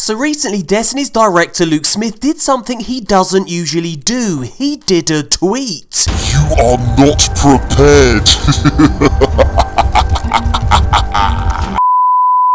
So recently, Destiny's director Luke Smith did something he doesn't usually do. He did a tweet. You are not prepared.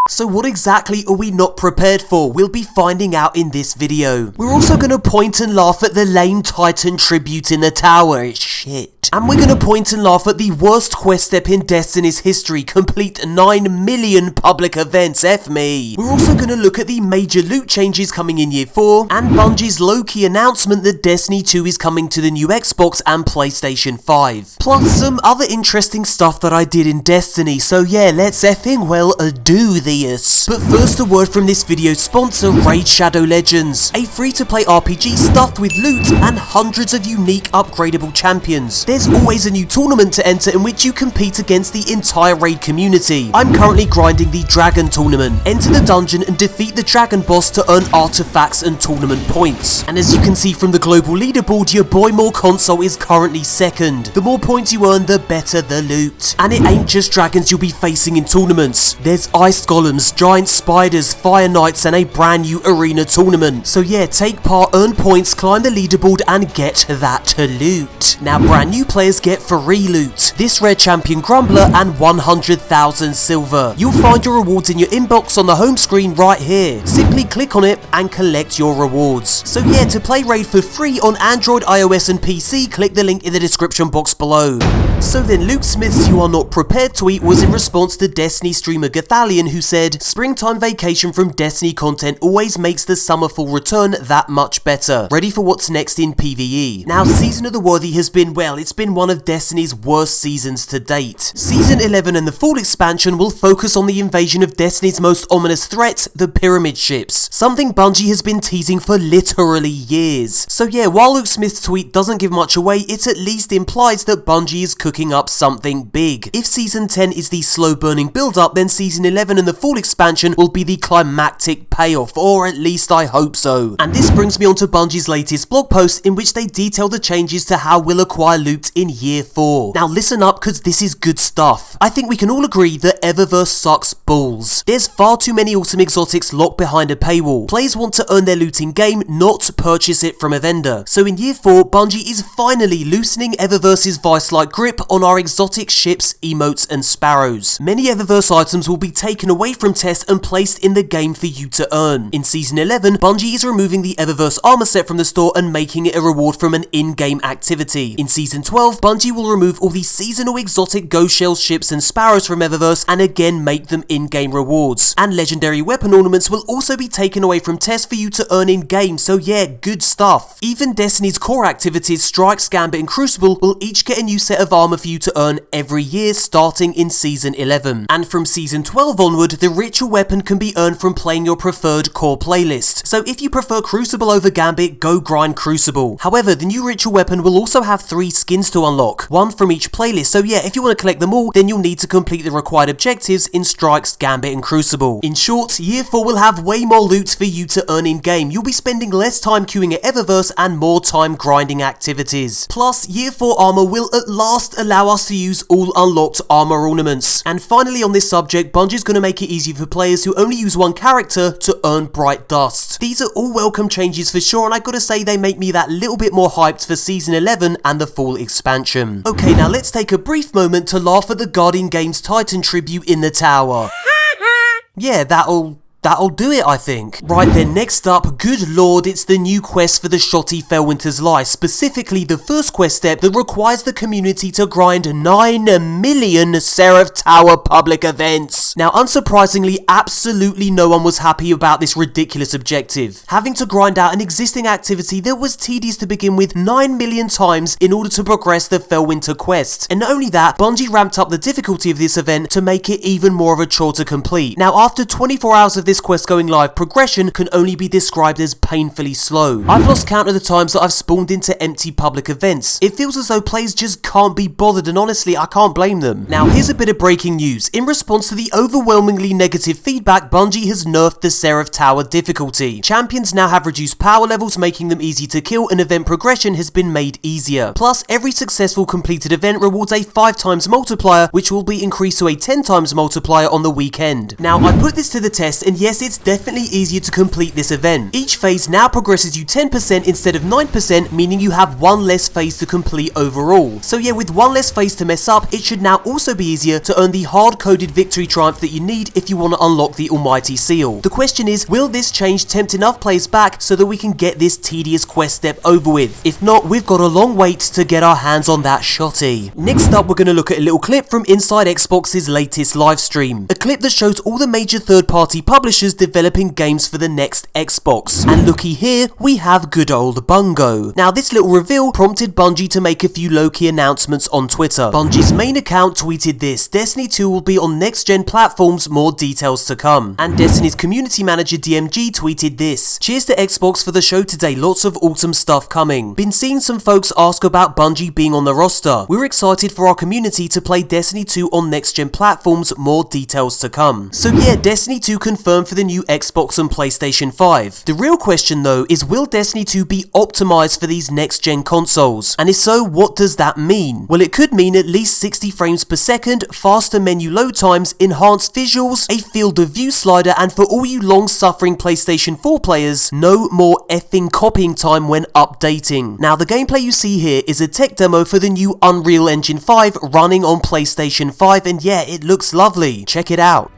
So what exactly are we not prepared for? We'll be finding out in this video. We're also gonna point and laugh at the lame Titan tribute in the tower. It's shit. And we're gonna point and laugh at the worst quest step in Destiny's history. Complete 9 million public events, F me. We're also gonna look at the major loot changes coming in year 4, and Bungie's low-key announcement that Destiny 2 is coming to the new Xbox and PlayStation 5. Plus some other interesting stuff that I did in Destiny, so yeah, let's effing well do this. But first, a word from this video's sponsor, Raid Shadow Legends, a free-to-play RPG stuffed with loot and hundreds of unique upgradable champions. There's always a new tournament to enter in which you compete against the entire Raid community. I'm currently grinding the Dragon Tournament. Enter the dungeon and defeat the Dragon boss to earn artifacts and tournament points. And as you can see from the global leaderboard, your boy MoreConsole is currently second. The more points you earn, the better the loot. And it ain't just dragons you'll be facing in tournaments. There's ice golems, giant spiders, fire knights, and a brand new arena tournament. So yeah, take part, earn points, climb the leaderboard, and get that loot. Now brand new players get free loot, this rare champion Grumbler and 100,000 silver. You'll find your rewards in your inbox on the home screen right here. Simply click on it and collect your rewards. So yeah, to play Raid for free on Android, iOS and PC, click the link in the description box below. So then Luke Smith's "You Are Not Prepared" tweet was in response to Destiny streamer Gathalion, who said, "Springtime vacation from Destiny content always makes the summer fall return that much better. Ready for what's next in PvE." Now, Season of the Worthy has been, well, it's been one of Destiny's worst seasons to date. Season 11 and the fall expansion will focus on the invasion of Destiny's most ominous threat, the pyramid ships. Something Bungie has been teasing for literally years. So yeah, while Luke Smith's tweet doesn't give much away, it at least implies that Bungie is cooking up something big. If Season 10 is the slow burning build up, then Season 11 and the fall expansion will be the climactic payoff, or at least I hope so. And this brings me on to Bungie's latest blog post, in which they detail the changes to how we'll acquire loot in year 4. Now listen up, cause this is good stuff. I think we can all agree that Eververse sucks balls. There's far too many awesome exotics locked behind a paywall. Players want to earn their loot in game, not purchase it from a vendor. So in year 4, Bungie is finally loosening Eververse's vice-like grip on our exotic ships, emotes and sparrows. Many Eververse items will be taken away from test and placed in the game for you to earn. In Season 11, Bungie is removing the Eververse armor set from the store and making it a reward from an in-game activity. In Season 12, Bungie will remove all the seasonal exotic ghost shell ships and sparrows from Eververse and again make them in-game rewards. And legendary weapon ornaments will also be taken away from test for you to earn in-game, so yeah, good stuff. Even Destiny's core activities, Strikes, Gambit and Crucible, will each get a new set of armor for you to earn every year starting in Season 11. And from Season 12 onward, the ritual weapon can be earned from playing your preferred core playlist. So if you prefer Crucible over Gambit, go grind Crucible. However, the new ritual weapon will also have 3 skins to unlock, one from each playlist, so yeah, if you want to collect them all, then you'll need to complete the required objectives in Strikes, Gambit and Crucible. In short, year 4 will have way more loot for you to earn in game. You'll be spending less time queuing at Eververse and more time grinding activities. Plus, year 4 armor will at last allow us to use all unlocked armor ornaments. And finally on this subject, Bungie's going to make it easier for players who only use one character to earn Bright Dust. These are all welcome changes for sure, and I gotta say they make me that little bit more hyped for Season 11 and the fall expansion. Okay, now let's take a brief moment to laugh at the Guardian Games Titan tribute in the tower. Yeah, that'll do it, I think. Right then, next up, good lord, it's the new quest for the shoddy Felwinter's Lie, specifically the first quest step that requires the community to grind 9 million Seraph Tower public events. Now, unsurprisingly, absolutely no one was happy about this ridiculous objective. Having to grind out an existing activity that was tedious to begin with 9 million times in order to progress the Felwinter quest. And not only that, Bungie ramped up the difficulty of this event to make it even more of a chore to complete. Now, after 24 hours of this quest going live, progression can only be described as painfully slow. I've lost count of the times that I've spawned into empty public events. It feels as though players just can't be bothered, and honestly, I can't blame them. Now, here's a bit of breaking news. In response to the overwhelmingly negative feedback, Bungie has nerfed the Seraph Tower difficulty. Champions now have reduced power levels, making them easy to kill, and event progression has been made easier. Plus, every successful completed event rewards a 5 times multiplier, which will be increased to a 10 times multiplier on the weekend. Now, I put this to the test, and yes, it's definitely easier to complete this event. Each phase now progresses you 10% instead of 9%, meaning you have one less phase to complete overall. So yeah, with one less phase to mess up, it should now also be easier to earn the hard-coded victory triumph that you need if you want to unlock the almighty seal. The question is, will this change tempt enough players back so that we can get this tedious quest step over with? If not, we've got a long wait to get our hands on that shotty. Next up, we're going to look at a little clip from inside Xbox's latest livestream. A clip that shows all the major third-party publishers developing games for the next Xbox. And looky here, we have good old Bungo. Now, this little reveal prompted Bungie to make a few low-key announcements on Twitter. Bungie's main account tweeted this: Destiny 2 will be on next-gen platforms, more details to come. And Destiny's community manager DMG tweeted this: cheers to Xbox for the show today, lots of awesome stuff coming. Been seeing some folks ask about Bungie being on the roster. We're excited for our community to play Destiny 2 on next-gen platforms, more details to come. So yeah, Destiny 2 confirmed for the new Xbox and PlayStation 5. The real question though is, will Destiny 2 be optimized for these next-gen consoles? And if so, what does that mean? Well, it could mean at least 60 frames per second, faster menu load times, enhanced visuals, a field of view slider, and for all you long-suffering PlayStation 4 players, no more effing copying time when updating. Now, the gameplay you see here is a tech demo for the new Unreal Engine 5 running on PlayStation 5, and yeah, it looks lovely. Check it out.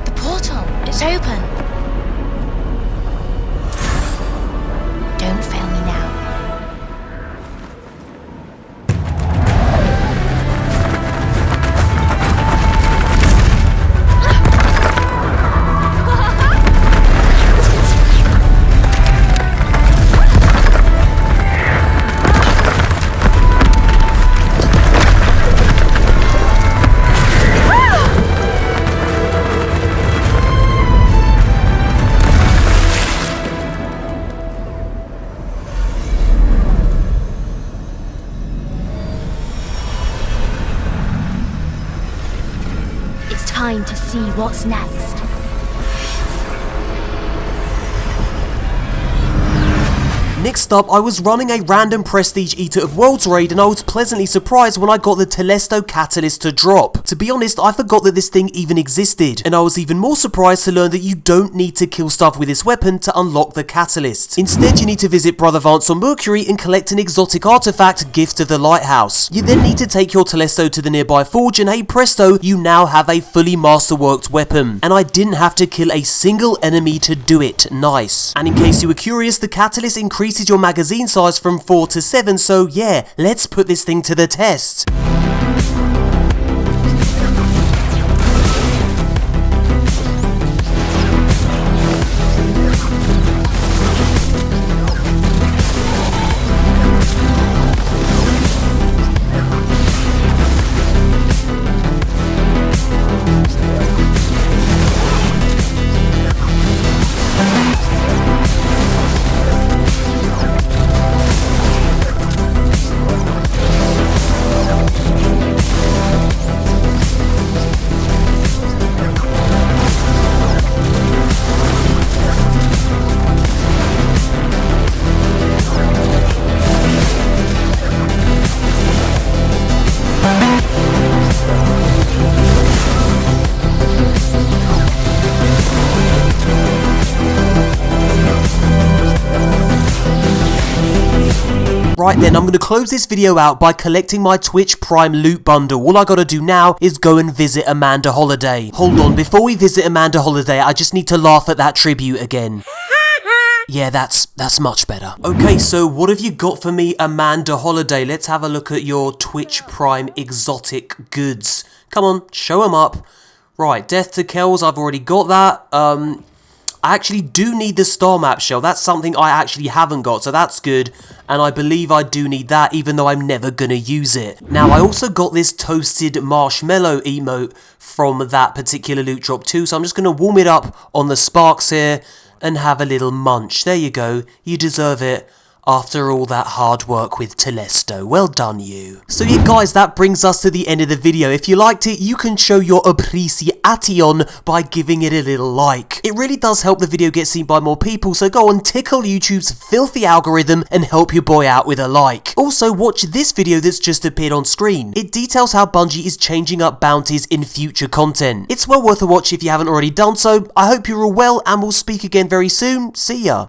The portal, it's open. Don't fail me now. Time to see what's next. Next up, I was running a random Prestige Eater of Worlds raid and I was pleasantly surprised when I got the Telesto catalyst to drop. To be honest, I forgot that this thing even existed, and I was even more surprised to learn that you don't need to kill stuff with this weapon to unlock the catalyst. Instead, you need to visit Brother Vance on Mercury and collect an exotic artifact, Gift of the Lighthouse. You then need to take your Telesto to the nearby forge and hey presto, you now have a fully masterworked weapon. And I didn't have to kill a single enemy to do it. Nice. And in case you were curious, the catalyst increases your magazine size from 4 to 7, so yeah, let's put this thing to the test. Right then, I'm going to close this video out by collecting my Twitch Prime loot bundle. All I gotta do now is go and visit Amanda Holiday. Hold on, before we visit Amanda Holiday, I just need to laugh at that tribute again. Yeah, that's much better. Okay, so what have you got for me, Amanda Holiday? Let's have a look at your Twitch Prime exotic goods. Come on, show them up. Right, Death to Kells, I've already got that. I actually do need the star map shell. That's something I actually haven't got, so that's good. And I believe I do need that, even though I'm never gonna use it. Now, I also got this toasted marshmallow emote from that particular loot drop too, so I'm just gonna warm it up on the sparks here and have a little munch. There you go. You deserve it. After all that hard work with Telesto, well done you. So yeah guys, that brings us to the end of the video. If you liked it, you can show your appreciation by giving it a little like. It really does help the video get seen by more people, so go on, tickle YouTube's filthy algorithm and help your boy out with a like. Also, watch this video that's just appeared on screen. It details how Bungie is changing up bounties in future content. It's well worth a watch if you haven't already done so. I hope you're all well and we'll speak again very soon. See ya.